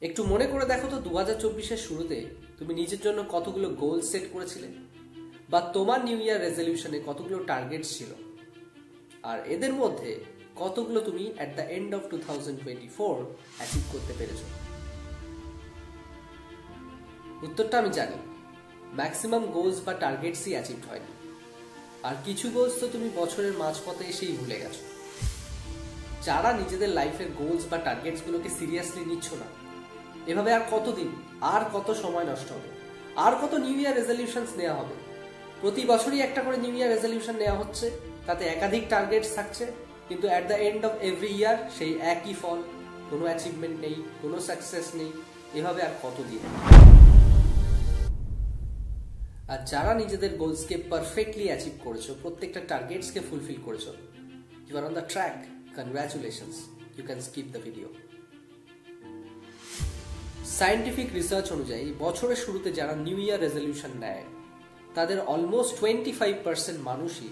একটু মনে করে দেখো তো 2024-এর শুরুতে তুমি নিজের জন্য কতগুলো গোল সেট করেছিলে, বা তোমার নিউ ইয়ার রেজলিউশনে কতগুলো টার্গেট ছিল, আর এদের মধ্যে কতগুলো তুমি at the end of 2024 achieve করতে পেরেছো। উত্তরটা আমি জানি, ম্যাক্সিমাম গোলস বা টার্গেটসই অ্যাচিভ হয়নি, আর কিছু গোলস তো তুমি বছরের মাঝপথে এসেই ভুলে গেছো। যারা নিজেদের লাইফের গোলস বা টার্গেটসগুলোকে সিরিয়াসলি নিচ্ছ না, এভাবে আর কতদিন, আর কত সময় নষ্ট হবে, আর কত নিউ ইয়ার রেজলিউশনস নেওয়া হবে। প্রতি বছরই একটা করে নিউ ইয়ার রেজলিউশন নেওয়া হচ্ছে, তাতে একাধিক টার্গেটস থাকছে, কিন্তু at the end of every year সেই একই ফল, কোনো অ্যাচিভমেন্ট নেই, কোনো সাকসেস নেই। এভাবে আর কতদিন। আর যারা নিজেদের গোলসকে পারফেক্টলি অ্যাচিভ করেছো, প্রত্যেকটা টার্গেটসকে ফুলফিল করেছো, you are on the track. Congratulations, you can skip the video. Scientific research অনুযায়ী বছরের শুরুতে যারা নিউ ইয়ার রেজলিউশন নেয়, তাদের অলমোস্ট 25% মানুষই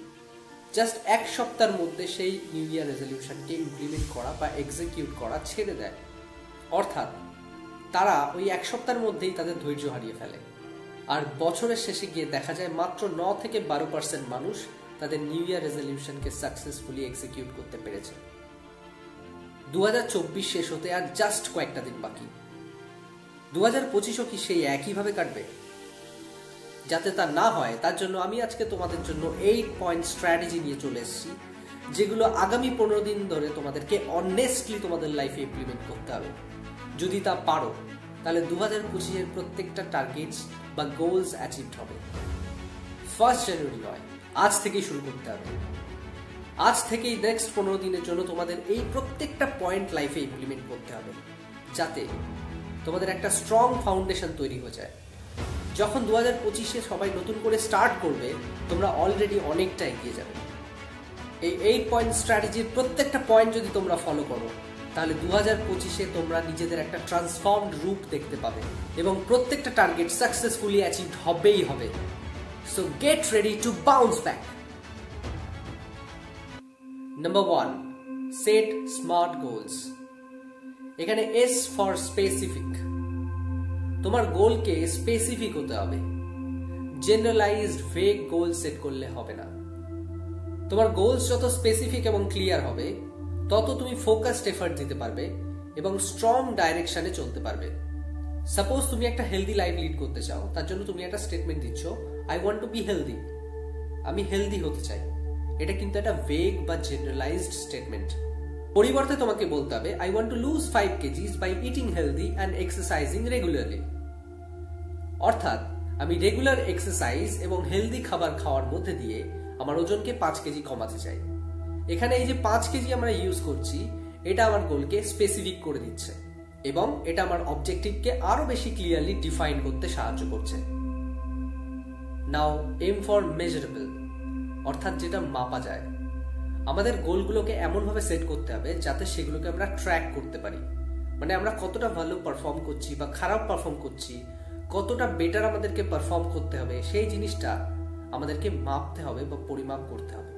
জাস্ট এক সপ্তাহের মধ্যে সেই নিউ ইয়ার রেজলিউশনকে ইমপ্লিমেন্ট করা বা এক্সিকিউট করা ছেড়ে দেয়। অর্থাৎ তারা ওই এক সপ্তাহের মধ্যেই তাদের ধৈর্য হারিয়ে ফেলে। আর বছরের শেষে গিয়ে দেখা যায় মাত্র 9 থেকে 12% মানুষ তাদের নিউ ইয়ার রেজলিউশনকে সাকসেসফুলি এক্সিকিউট করতে পেরেছে। 2024 শেষ হতে আর জাস্ট কয়েকটা দিন বাকি। 2025ও কি সেই একইভাবে কাটবে? যাতে তা না হয় তার জন্য আমি আজকে তোমাদের জন্য 8 পয়েন্ট স্ট্র্যাটেজি নিয়ে চলে এসেছি, যেগুলো আগামী 15 দিন ধরে তোমাদেরকে অনেস্টলি তোমাদের লাইফে ইমপ্লিমেন্ট করতে হবে। যদি তা পারো, তাহলে 2025-এর প্রত্যেকটা টার্গেটস বা গোলস অ্যাচিভড হবে। 1 জানুয়ারি নয়, আজ থেকেই শুরু করতে হবে। আজ থেকেই নেক্সট 15 দিনের জন্য তোমাদের এই প্রত্যেকটা পয়েন্ট লাইফে ইমপ্লিমেন্ট করতে হবে, যাতে তোমাদের একটা স্ট্রং ফাউন্ডেশন তৈরি হয়ে যায়। যখন 2025-এ সবাই নতুন করে স্টার্ট করবে, তোমরা অলরেডি অনেকটা এগিয়ে যাবে। এই 8 পয়েন্ট স্ট্র্যাটেজির প্রত্যেকটা পয়েন্ট যদি তোমরা ফলো করো, তাহলে 2025-এ তোমরা নিজেদের একটা ট্রান্সফর্মড রূপ দেখতে পাবে এবং প্রত্যেকটা টার্গেট সাকসেসফুলি অ্যাচিভড হবেই হবে। So get ready to bounce back. Number 1, set smart goals. এখানে এস ফর স্পেসিফিক। তোমার গোলকে স্পেসিফিক হতে হবে। জেনারেলাইজড ভেগ গোল সেট করলে হবে না। তোমার গোলস যত স্পেসিফিক এবং ক্লিয়ার হবে, তত তুমি ফোকাসড এফর্ট দিতে পারবে এবং স্ট্রং ডাইরেকশনে চলতে পারবে। সাপোজ তুমি একটা হেলদি লাইফ লিড করতে চাও, তার জন্য তুমি একটা স্টেটমেন্ট দিচ্ছ, I want two be healthy. আমি হেলদি হতে চাই। এটা কিন্তু একটা ভেগ বা জেনারেলাইজড স্টেটমেন্ট। পরিবর্তে তোমাকে বলতে হবে, I want to lose 5 kgs by eating healthy and exercising regularly. অর্থাৎ আমি রেগুলার এক্সারসাইজ এবং হেলদি খাবার খাওয়ার মধ্যে দিয়ে আমার ওজনকে 5 কেজি কমাতে চাই। এখানে এই যে 5 কেজি আমরা ইউজ করছি, এটা আমার গোলকে স্পেসিফিক করে দিচ্ছে এবং এটা আমার অবজেক্টিভকে আরো বেশি ক্লিয়ারলি ডিফাইন করতে সাহায্য করছে। নাও এম ফর মেজারেবল, অর্থাৎ যেটা মাপা যায়। আমাদের গোলগুলোকে এমনভাবে সেট করতে হবে যাতে সেগুলোকে আমরা ট্র্যাক করতে পারি। মানে আমরা কতটা ভালো পারফর্ম করছি বা খারাপ পারফর্ম করছি, কতটা বেটার আমাদেরকে পারফর্ম করতে হবে, সেই জিনিসটা আমাদেরকে মাপতে হবে বা পরিমাপ করতে হবে।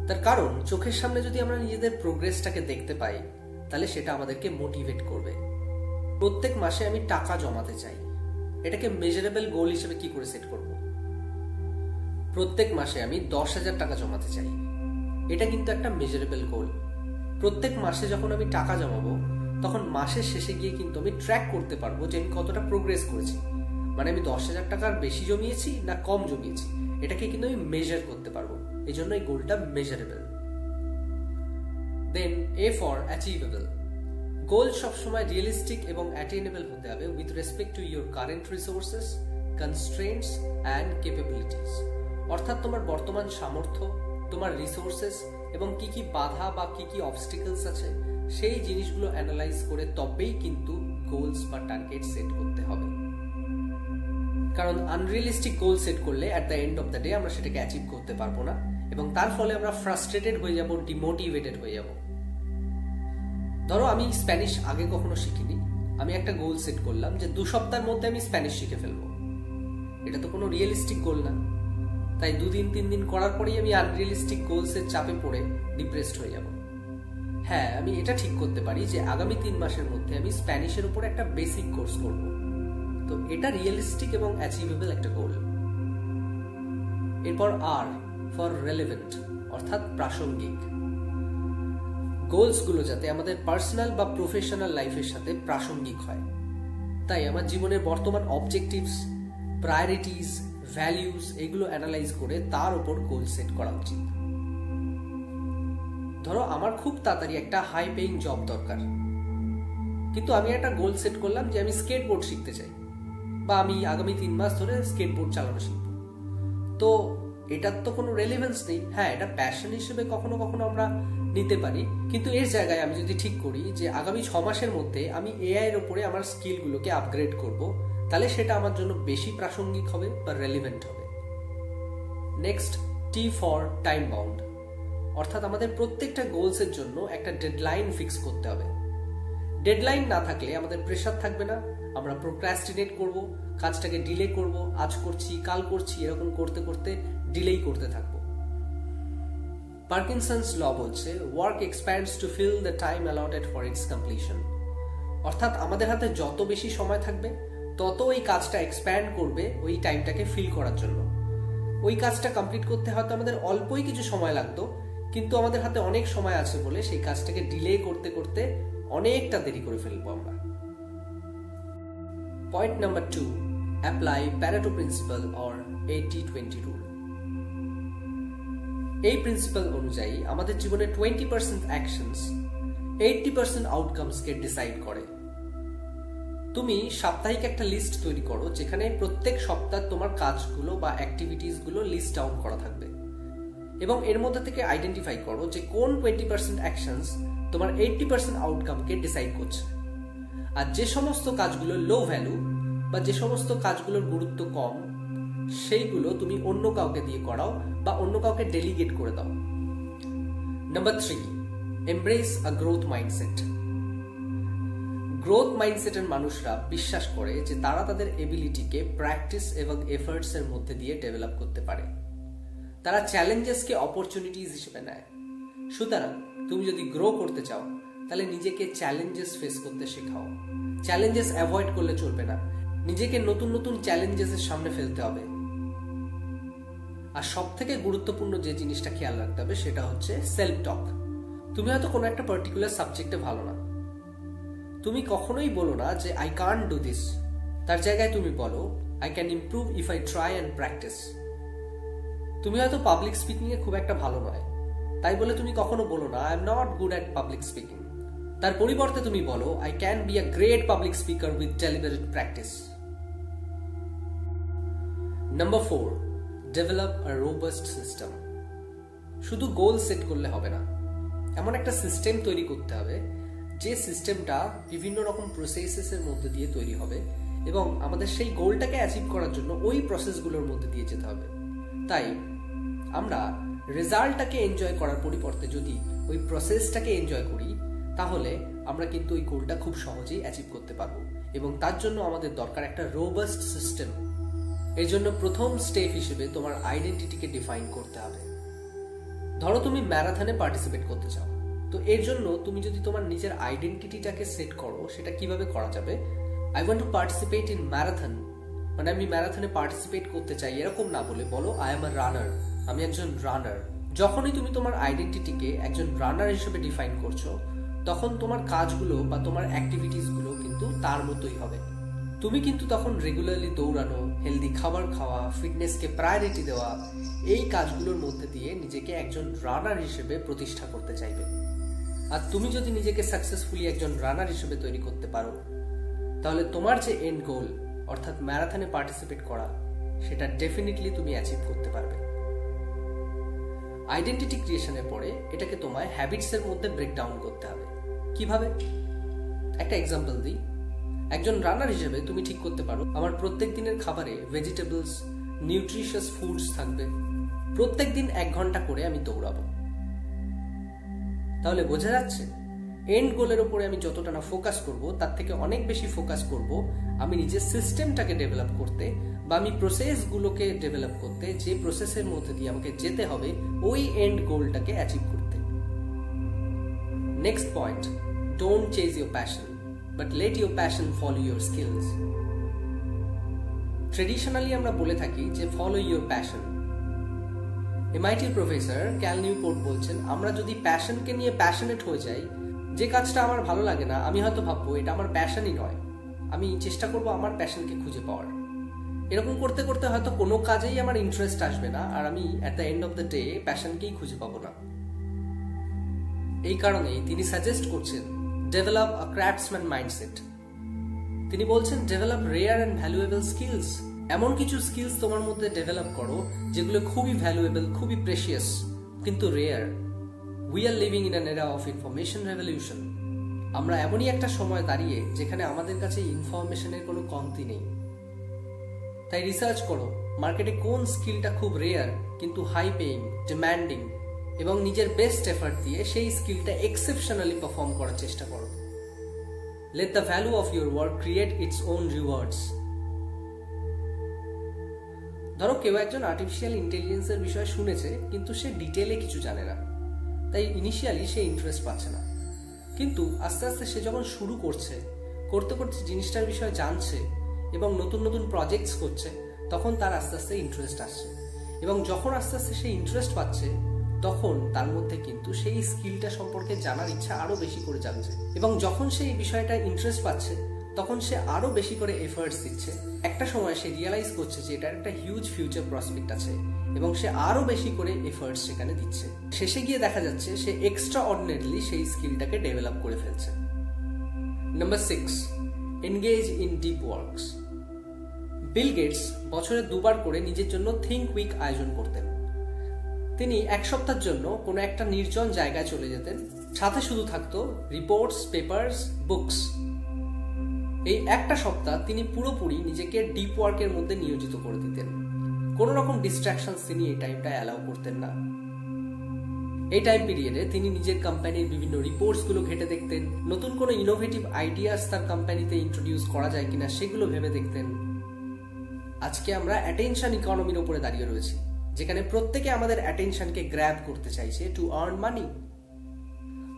তার কারণ চোখের সামনে যদি আমরা নিজেদের প্রোগ্রেসটাকে দেখতে পাই, তাহলে সেটা আমাদেরকে মোটিভেট করবে। প্রত্যেক মাসে আমি টাকা জমাতে চাই, এটাকে মেজারেবল গোল হিসেবে কি করে সেট করব? প্রত্যেক মাসে আমি 10,000 টাকা জমাতে চাই, এটা কিন্তু একটা মেজারেবল গোল। প্রত্যেক মাসে যখন আমি টাকা জমাবো, তখন মাসের শেষে গিয়ে কিন্তু আমি ট্র্যাক করতে পারবো যে আমি কতটা প্রোগ্রেস করেছি। মানে আমি 10,000 টাকার বেশি জমিয়েছি না কম জমিয়েছি, এটাকে কিন্তু আমি মেজার করতে পারবো। এই জন্য এই গোলটা measurable. Then a for achievable. Goal সবসময় রিয়েলিস্টিক এবং অ্যাটেইনেবল হতে হবে with respect to your current resources, constraints and capabilities. অর্থাৎ তোমার বর্তমান সামর্থ্য, তোমার রিসোর্সেস এবং কি কি বাধা বা কি কি অবস্টিকলস আছে, সেই জিনিসগুলো অ্যানালাইজ করে তবেই কিন্তু গোলস বা টার্গেট সেট করতে হবে। কারণ আনরিয়েলিস্টিক গোল সেট করলে at the end of the day আমরা সেটাকে অ্যাচিভ করতে পারবো না এবং তার ফলে আমরা ফ্রাস্ট্রেটেড হয়ে যাব, ডিমোটিভেটেড হয়ে যাব। ধরো আমি স্প্যানিশ আগে কখনো শিখিনি, আমি একটা গোল সেট করলাম যে 2 সপ্তাহের মধ্যে আমি স্প্যানিশ শিখে ফেলবো। এটা তো কোনো রিয়েলিস্টিক গোল না। তাই 2 দিন 3 দিন করার পরেই আমি আনরিয়েলিস্টিক গোলসের চাপে পড়ে ডিপ্রেসড হয়ে যাব। হ্যাঁ, আমি এটা ঠিক করতে পারি যে আগামী 3 মাসের মধ্যে আমি স্প্যানিশের উপর একটা বেসিক কোর্স করব। তো এটা রিয়েলিস্টিক এবং অ্যাচিভেবল একটা গোল। এরপর আর ফর রেলেভেন্ট, অর্থাৎ প্রাসঙ্গিক। গোলসগুলো যাতে আমাদের পার্সোনাল বা প্রফেশনাল লাইফের সাথে প্রাসঙ্গিক হয়। তাই আমার জীবনের বর্তমান অবজেক্টিভস, প্রায়োরিটিস, ভ্যালিউস এগুলো অ্যানালাইজ করে তার উপর গোল সেট করা উচিত। ধরো আমার খুব তাড়াতাড়ি একটা হাই পেইং জব দরকার, কিন্তু আমি একটা গোল সেট করলাম যে আমি স্কেটবোর্ড শিখতে চাই, বা আমি আগামী 3 মাস ধরে স্কেটবোর্ড চালানো শিখব। তো এটার তো কোনো রেলেভেন্স নেই। হ্যাঁ, এটা প্যাশন হিসেবে কখনো কখনো আমরা নিতে পারি, কিন্তু এর জায়গায় আমি যদি ঠিক করি যে আগামী 6 মাসের মধ্যে আমি এআই এর উপরে আমার স্কিলগুলোকে আপগ্রেড করব, তাহলে সেটা আমার জন্য বেশি প্রাসঙ্গিক হবে বা রেলিভেন্ট হবে। Next, T for time bound, অর্থাৎ আমাদের প্রত্যেকটা গোলসের জন্য একটা ডেডলাইন ফিক্স করতে হবে। ডেডলাইন না থাকলে আমাদের প্রেশার থাকবে না, আমরা প্রোক্রাস্টিনেট করব, কাজটাকে ডিলে করব, আজ করছি কাল করছি এরকম করতে করতে ডিলেই করতে থাকবো। পার্কিনসন্স ল বলছে work expands to fill the time allotted for its completion, অর্থাৎ আমাদের হাতে যত বেশি সময় থাকবে তত ওই কাজটা এক্সপ্যান্ড করবে ওই টাইমটাকে ফিল করার জন্য। ওই কাজটা কমপ্লিট করতে হয়তো আমাদের অল্পই কিছু সময় লাগতো, কিন্তু আমাদের হাতে অনেক সময় আছে বলে সেই কাজটাকে ডিলে করতে করতে অনেকটা দেরি করে ফেলবো আমরা। Point number 2, apply Pareto principal or 80-20 rule. এই প্রিন্সিপাল অনুযায়ী আমাদের জীবনে 20% অ্যাকশনস 80% আউটকামসকে ডিসাইড করে। তুমি সাপ্তাহিক একটা লিস্ট তৈরি করো যেখানে প্রত্যেক সপ্তাহ তোমার কাজগুলো বা অ্যাক্টিভিটিসগুলো লিস্ট ডাউন করা থাকবে, এবং এর মধ্যে থেকে আইডেন্টিফাই করো যে কোন 20% অ্যাকশনস তোমার 80% আউটকামকে ডিসাইড করছে। আর যে সমস্ত কাজগুলো লো ভ্যালু বা যে সমস্ত কাজগুলোর গুরুত্ব কম, সেইগুলো তুমি অন্য কাউকে দিয়ে করাও বা অন্য কাউকে ডেলিগেট করে দাও। নাম্বার 3, এমব্রেস আ গ্রোথ মাইন্ডসেট। গ্রোথ মাইন্ডসেটের মানুষরা বিশ্বাস করে যে তারা তাদের এবিলিটিকে প্র্যাকটিস এবং এফার্টস এর মধ্যে দিয়ে ডেভেলপ করতে পারে। তারা চ্যালেঞ্জেসকে অপরচুনিটিজ হিসেবে নেয়। সুতরাং তুমি যদি গ্রো করতে চাও তাহলে নিজেকে চ্যালেঞ্জেস ফেস করতে শেখাও। চ্যালেঞ্জেস অ্যাভয়েড করলে চলবে না, নিজেকে নতুন নতুন চ্যালেঞ্জেসের সামনে ফেলতে হবে। আর সব থেকে গুরুত্বপূর্ণ যে জিনিসটা খেয়াল রাখতে হবে সেটা হচ্ছে সেলফ টক। তুমি হয়তো কোনো একটা পার্টিকুলার সাবজেক্টে ভালো না, তুমি কখনোই বলো না যে আই কান্ট ডু দিস, তার জায়গায় তুমি বলো I can improve if I try and practice. তুমি হয়তো পাবলিক স্পিকিং এ খুব একটা ভালো নয়, তাই বলে তুমি কখনো বলো না I am not good at public speaking. তার পরিবর্তে তুমি বলো I can be a great public speaker with deliberate practice. Number 4, develop a robust system. শুধু গোল সেট করলে হবে না, এমন একটা সিস্টেম তৈরি করতে হবে যে সিস্টেমটা বিভিন্ন রকম প্রসেসের মধ্যে দিয়ে তৈরি হবে এবং আমাদের সেই গোলটাকে অ্যাচিভ করার জন্য ওই প্রসেসগুলোর মধ্যে দিয়ে যেতে হবে। তাই আমরা রেজাল্টটাকে এনজয় করার পরিবর্তে যদি ওই প্রসেসটাকে এনজয় করি তাহলে আমরা কিন্তু ওই গোলটা খুব সহজেই অ্যাচিভ করতে পারবো, এবং তার জন্য আমাদের দরকার একটা রোবাস্ট সিস্টেম। এর জন্য প্রথম স্টেপ হিসেবে তোমার আইডেন্টিটিকে ডিফাইন করতে হবে। ধরো তুমি ম্যারাথনে পার্টিসিপেট করতে চাও, তো এর জন্য তুমি যদি তোমার নিজের আইডেন্টিটিটাকে সেট করো, সেটা কিভাবে করা যাবে? I want to participate in marathon, মানে আমি ম্যারাথনে পার্টিসিপেট করতে চাই এরকম না বলে বলো আই এম আ রানার, আমি একজন রানার। যখনই তুমি তোমার আইডেন্টিটিকে একজন রানার হিসেবে ডিফাইন করছো, তখন তোমার কাজগুলো বা তোমার অ্যাক্টিভিটিসগুলো কিন্তু তার মতোই হবে। তুমি কিন্তু তখন রেগুলারলি দৌড়ানো, হেলদি খাবার খাওয়া, ফিটনেসকে প্রায়োরিটি দেওয়া, এই কাজগুলোর মধ্যে দিয়ে নিজেকে একজন রানার হিসেবে প্রতিষ্ঠা করতে চাইবে। আর তুমি যদি নিজেকে সাকসেসফুলি একজন রানার হিসেবে তৈরি করতে পারো, তাহলে তোমার যে এন্ড গোল অর্থাৎ ম্যারাথনে পার্টিসিপেট করা, সেটা ডেফিনেটলি তুমি অ্যাচিভ করতে পারবে। আইডেন্টিটি ক্রিয়েশনের পরে এটাকে তোমায় হ্যাবিটসের মধ্যে ব্রেকডাউন করতে হবে। কিভাবে? একটা এক্সাম্পল দিই। একজন রানার হিসেবে তুমি ঠিক করতে পারো আমার প্রত্যেক দিনের খাবারে ভেজিটেবলস, নিউট্রিশিয়াস ফুডস থাকবে, প্রত্যেক দিন 1 ঘন্টা করে আমি দৌড়াবো। তাহলে বোঝা যাচ্ছে এন্ড গোলের উপরে আমি যতটা না ফোকাস করব, তার থেকে অনেক বেশি ফোকাস করব আমি নিজের সিস্টেমটাকে ডেভেলপ করতে বা আমি প্রসেসগুলোকে ডেভেলপ করতে, যে প্রসেসের মধ্যে দিয়ে আমাকে যেতে হবে ওই এন্ড গোলটাকে অ্যাচিভ করতে। Next point, don't chase your passion, but let your passion follow your skills. Traditionally আমরা বলে থাকি যে follow your passion. MIT professor Cal Newport বলছেন, আমরা যদি প্যাশনকে নিয়ে প্যাশনেট হয়ে যাই, যে কাজটা আমার ভালো লাগে না আমি হয়তো ভাববো এটা আমার প্যাশনই নয়, আমি চেষ্টা করব আমার প্যাশনকে খুঁজে পাওয়ার। এরকম করতে করতে হয়তো কোনো কাজেই আমার ইন্টারেস্ট আসবে না, আর আমি at the end of the day প্যাশনকেই খুঁজে পাবো না। এই কারণেই তিনি সাজেস্ট করছেন ডেভেলপ আ ক্রাফটসম্যান মাইন্ডসেট। তিনি বলছেন develop rare and valuable skills. এমন কিছু স্কিলস তোমার মধ্যে ডেভেলপ করো যেগুলো খুবই ভ্যালুয়েবল, খুবই প্রেশিয়াস, কিন্তু rare. We are living in an এরা অফ ইনফরমেশন রেভলিউশন। আমরা এমনই একটা সময় দাঁড়িয়ে যেখানে আমাদের কাছে ইনফরমেশনের কোনো কমতি নেই। তাই রিসার্চ করো মার্কেটে কোন স্কিলটা খুব রেয়ার কিন্তু হাই পেইং, ডিম্যান্ডিং, এবং নিজের বেস্ট এফার্ট দিয়ে সেই স্কিলটা এক্সেপশনালি পারফর্ম করার চেষ্টা করো। Let the value of your work create its own rewards. ধরো কেউ একজন আর্টিফিশিয়াল ইন্টেলিজেন্সের বিষয়ে শুনেছে কিন্তু সে ডিটেলে কিছু জানে না, তাই ইনিশিয়ালি সে ইন্টারেস্ট পাচ্ছে না, কিন্তু আস্তে আস্তে সে যখন শুরু করছে, করতে করতে জিনিসটার বিষয়ে জানছে এবং নতুন নতুন প্রজেক্টস করছে, তখন তার আস্তে আস্তে ইন্টারেস্ট আসছে, এবং যখন আস্তে আস্তে সে ইন্টারেস্ট পাচ্ছে তখন তার মধ্যে কিন্তু সেই স্কিলটা সম্পর্কে জানার ইচ্ছা আরো বেশি করে জানছে, এবং যখন সে এই বিষয়টা ইন্টারেস্ট পাচ্ছে তখন সে আরো বেশি করে এফার্টস দিচ্ছে। একটা সময় সে রিয়েলাইজ করছে যে এটার একটা হিউজ ফিউচার প্রসপেক্ট আছে এবং সে আরো বেশি করে এফার্টস সেখানে দিচ্ছে। শেষে গিয়ে দেখা যাচ্ছে সে এক্সট্রা অর্ডিনারিলি সেই স্কিলটাকে ডেভেলপ করে ফেলছে। Number 6, engage in deep works. Bill Gates বছরে 2 বার করে নিজের জন্য থিঙ্ক উইক আয়োজন করতেন। তিনি 1 সপ্তাহের জন্য কোনো একটা নির্জন জায়গায় চলে যেতেন, সাথে শুধু থাকতো রিপোর্টস, পেপারস, বুকস। এই একটা সপ্তাহ তিনি পুরোপুরি নিজেকে ডিপ ওয়ার্কের মধ্যে নিয়োজিত করে দিতেন। কোনো রকম ডিস্ট্রাকশনস তিনি এই টাইমটা অ্যালাউ করতেন না। এই টাইম পিরিয়ডে তিনি নিজের কোম্পানির বিভিন্ন রিপোর্টস গুলো ঘেটে দেখতেন, নতুন কোনো ইনোভেটিভ আইডিয়াস তার কোম্পানিতে ইন্ট্রোডিউস করা যায় কিনা সেগুলো ভেবে দেখতেন। আজকে আমরা অ্যাটেনশন ইকোনমির উপরে দাঁড়িয়ে রয়েছি, যেখানে প্রত্যেকে আমাদের অ্যাটেনশনকে গ্র্যাব করতে চাইছে to earn money.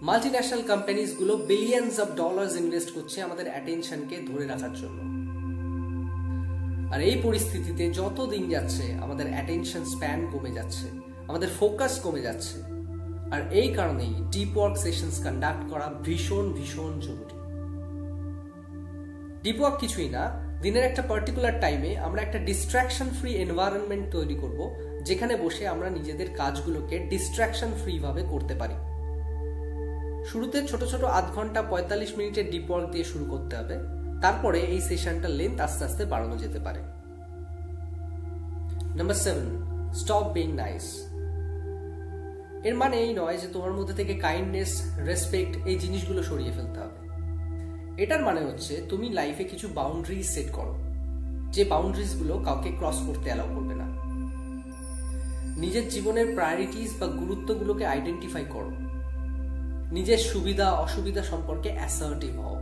Multinational companies গুলো বিলিয়নস অফ ডলার্স ইনভেস্ট করছে আমাদের অ্যাটেনশনকে ধরে রাখার জন্য। আর এই পরিস্থিতিতে যত দিন যাচ্ছে আমাদের অ্যাটেনশন স্প্যান কমে যাচ্ছে, আমাদের ফোকাস কমে যাচ্ছে, আর এই কারণেই ডিপ ওয়ার্ক সেশনস কন্ডাক্ট করা ভীষণ ভীষণ জরুরি। ডিপ ওয়ার্ক কিছুই না, দিনের একটা পার্টিকুলার টাইমে আমরা একটা ডিস্ট্রাকশন ফ্রি এনভায়রনমেন্ট তৈরি করব, যেখানে বসে আমরা নিজেদের কাজগুলোকে ডিস্ট্রাকশন ফ্রি ভাবে করতে পারি। শুরুতে ছোট ছোট আধ ঘন্টা 45 মিনিটের ডিপ ওয়ার্ক দিয়ে শুরু করতে হবে, তারপরে এই সেশনটার লেন্থ আস্তে আস্তে বাড়ানো যেতে পারে। Number 7, stop being nice. এর মানে এই নয় যে তোমার মধ্যে থেকে কাইন্ডনেস, রেসপেক্ট এই জিনিসগুলো সরিয়ে ফেলতে হবে। এটার মানে হচ্ছে তুমি লাইফে কিছু বাউন্ডারিজ সেট করো, যে বাউন্ডারিজ গুলো কাউকে ক্রস করতে অ্যালাউ করবে না। নিজের জীবনের প্রায়োরিটিস বা গুরুত্বগুলোকে আইডেন্টিফাই করো। নিজের সুবিধা অসুবিধা সম্পর্কে অ্যাসার্টিভ হও।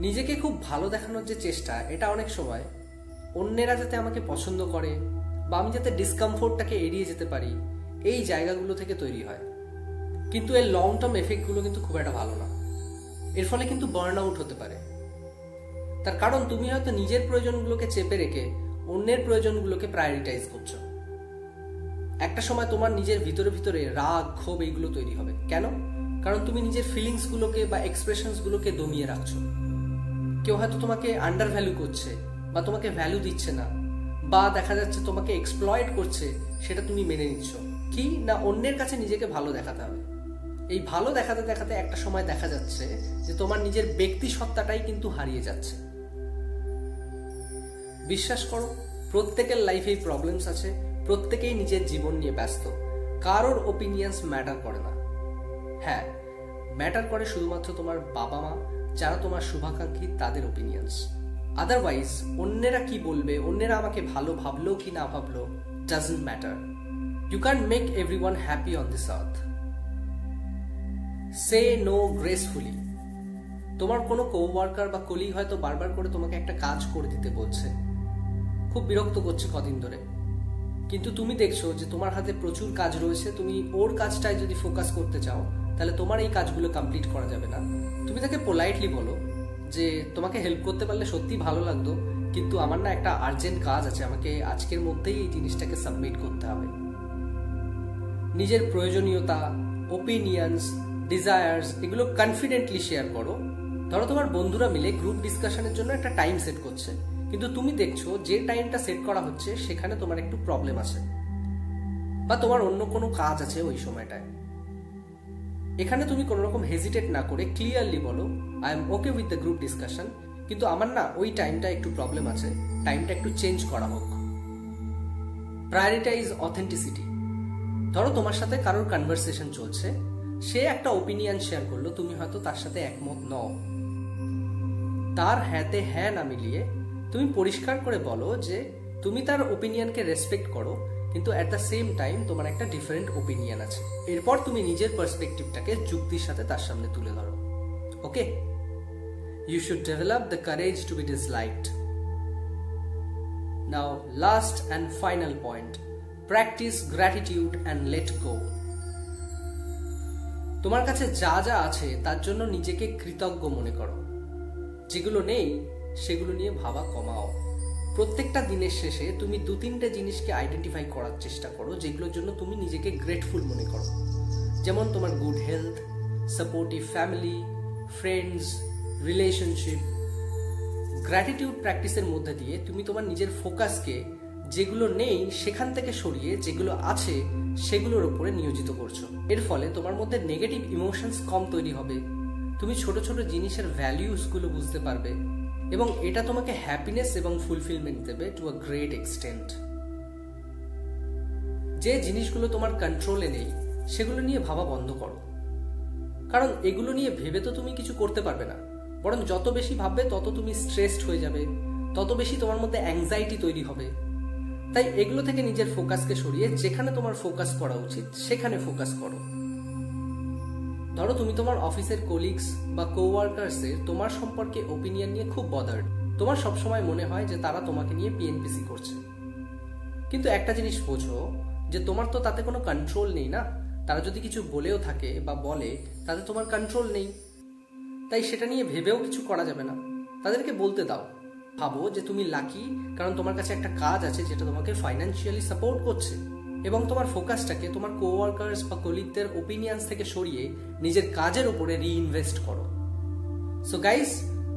নিজেকে খুব ভালো দেখানোর যে চেষ্টা, এটা অনেক সময় অন্যেরা যাতে আমাকে পছন্দ করে বা আমি যাতে ডিসকমফোর্টটাকে এড়িয়ে যেতে পারি, এই জায়গাগুলো থেকে তৈরি হয়। কিন্তু এর লং টার্ম এফেক্টগুলো কিন্তু খুব একটা ভালো না। এর ফলে কিন্তু বার্ন আউট হতে পারে। তার কারণ তুমি হয়তো নিজের প্রয়োজনগুলোকে চেপে রেখে অন্যের প্রয়োজনগুলোকে প্রায়োরিটাইজ করছো। একটা সময় তোমার নিজের ভিতরে ভিতরে রাগ, ক্ষোভ এইগুলো তৈরি হবে। কেন? কারণ তুমি নিজের ফিলিংসগুলোকে বা এক্সপ্রেশনসগুলোকে দমিয়ে রাখছো। কেউ হয়তো তোমাকে আন্ডার ভ্যালু করছে বা তোমাকে ভ্যালু দিচ্ছে না, বা দেখা যাচ্ছে তোমাকে এক্সপ্লয়েট করছে, সেটা তুমি মেনে নিচ্ছ। কি না, অন্যের কাছে নিজেকে ভালো দেখাতে হবে। এই ভালো দেখাতে দেখাতে একটা সময় দেখা যাচ্ছে যে তোমার নিজের ব্যক্তি সত্তাটাই কিন্তু হারিয়ে যাচ্ছে। বিশ্বাস করো, প্রত্যেকের লাইফেই প্রবলেমস আছে, প্রত্যেকেই নিজের জীবন নিয়ে ব্যস্ত, কারোর ওপিনিয়ন্স ম্যাটার করে না। হ্যাঁ, ম্যাটার করে শুধুমাত্র তোমার বাবা মা, যারা তোমার শুভাকাঙ্ক্ষী, তাদের ওপিনিয়ন্স। আদারওয়াইজ অন্যেরা কি বলবে, অন্যেরা আমাকে ভালো ভাবলো কি না ভাবলো, doesn't matter. You can make everyone happy on this earth. Say no gracefully. তোমার কোনো কোওয়ার্কার বা কলিগ হয়তো বারবার করে তোমাকে একটা কাজ করে দিতে বলছে, খুব বিরক্ত করছে কদিন ধরে, কিন্তু তুমি দেখছো যে তোমার হাতে প্রচুর কাজ রয়েছে, তুমি ওর কাজটায় যদি ফোকাস করতে চাও তাহলে তোমার এই কাজগুলো কমপ্লিট করা যাবে না। তুমি তাকে পোলাইটলি বলো যে তোমাকে হেল্প করতে পারলে সত্যি ভালো লাগতো, কিন্তু আমার না একটা আর্জেন্ট কাজ আছে, আমাকে আজকের মধ্যেই এই জিনিসটাকে সাবমিট করতে হবে। নিজের প্রয়োজনীয়তা, ওপিনিয়ন্স, ডিজায়ার্স এগুলো কনফিডেন্টলি শেয়ার করো। ধরো তোমার বন্ধুরা মিলে গ্রুপ ডিসকাশনের জন্য একটা টাইম সেট করছে, কিন্তু তুমি দেখছো যে টাইমটা সেট করা হচ্ছে সেখানে তোমার একটু প্রবলেম আছে, বা তোমার অন্য কোনো কাজ আছে ওই সময়টায়। এখানে তুমি কোনো রকম হেজিটেট না করে ক্লিয়ারলি বলো, I am okay with the group discussion, কিন্তু আমার না ওই টাইমটা একটু প্রবলেম আছে, টাইমটা একটু চেঞ্জ করা হোক। Prioritise authenticity. ধরো তোমার সাথে কারোর কনভারসেশন চলছে, সে একটা ওপিনিয়ন শেয়ার করলো, তুমি হয়তো তার সাথে একমত নও। তার হ্যাঁতে হ্যাঁ না মিলিয়ে তুমি পরিষ্কার করে বলো যে তুমি তার ওপিনিয়নকে রেসপেক্ট করো, কিন্তু অ্যাট দ্য সেম টাইম তোমার একটা ডিফারেন্ট ওপিনিয়ন আছে। এরপর তুমি নিজের পার্সপেক্টিভটাকে যুক্তির সাথে তার সামনে তুলে ধরো। Okay, you should develop the courage to be disliked. Now last and final point, practice gratitude and let go. তোমার কাছে যা যা আছে তার জন্য নিজেকে কৃতজ্ঞ মনে করো, যেগুলো নেই সেগুলো নিয়ে ভাবা কমাও। প্রত্যেকটা দিনের শেষে তুমি 2-3টে জিনিসকে আইডেন্টিফাই করার চেষ্টা করো যেগুলোর জন্য তুমি নিজেকে গ্রেটফুল মনে করো, যেমন তোমার good health, supportive family, friends, relationship. Gratitude প্র্যাকটিসের মধ্যে দিয়ে তুমি তোমার নিজের ফোকাসকে যেগুলো নেই সেখান থেকে সরিয়ে যেগুলো আছে সেগুলোর উপরে নিয়োজিত করছো। এর ফলে তোমার মধ্যে নেগেটিভ ইমোশনস কম তৈরি হবে, তুমি ছোট ছোট জিনিসের ভ্যালিউসগুলো বুঝতে পারবে, এবং এটা তোমাকে হ্যাপিনেস এবং ফুলফিলমেন্ট দেবে টু আ গ্রেট এক্সটেন্ট। যে জিনিসগুলো তোমার কন্ট্রোলে নেই সেগুলো নিয়ে ভাবা বন্ধ করো, কারণ এগুলো নিয়ে ভেবে তো তুমি কিছু করতে পারবে না, বরং যত বেশি ভাববে তত তুমি স্ট্রেসড হয়ে যাবে, তত বেশি তোমার মধ্যে অ্যাংজাইটি তৈরি হবে। তাই এগুলো থেকে নিজের ফোকাসকে সরিয়ে যেখানে তোমার ফোকাস করা উচিত সেখানে ফোকাস করো। ধরো তুমি তোমার অফিসের কোলিগস বা কোওয়ার্কার্সের তোমার সম্পর্কে ওপিনিয়ন নিয়ে খুব বদার্ড, তোমার সবসময় মনে হয় যে তারা তোমাকে নিয়ে পিএনপিসি করছে, কিন্তু একটা জিনিস বোঝো যে তোমার তো তাতে কোনো কন্ট্রোল নেই না। তারা যদি কিছু বলেও থাকে বা বলে তাতে তোমার কন্ট্রোল নেই, তাই সেটা নিয়ে ভেবেও কিছু করা যাবে না, তাদেরকে বলতে দাও। ভাবো যে তুমি লাকি কারণ তোমার কাছে একটা কাজ আছে যেটা তোমাকে ফাইন্যান্সিয়ালি সাপোর্ট করছে, এবং তোমার ফোকাসটাকে তোমার কোওয়ার্কার্স বা কলিগদের ওপিনিয়ন্স থেকে সরিয়ে নিজের কাজের উপরে রিইনভেস্ট করো। সো গাইস,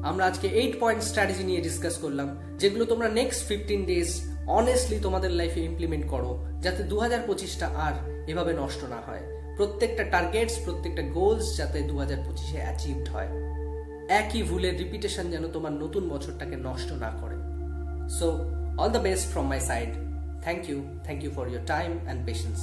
আমরা আজকে 8 পয়েন্ট স্ট্র্যাটেজি নিয়ে ডিসকাস করলাম, যেগুলো তোমরা নেক্সট 15 ডেজ অনেস্টলি তোমাদের লাইফে ইমপ্লিমেন্ট করো, যাতে 2025টা আর এভাবে নষ্ট না হয়। প্রত্যেকটা টার্গেটস, প্রত্যেকটা গোলস যাতে 2025-এ অ্যাচিভড হয়। একই ভুলের রিপিটেশন যেন তোমার নতুন বছরটাকে নষ্ট না করে। So all the best from my side. Thank you for your time and patience.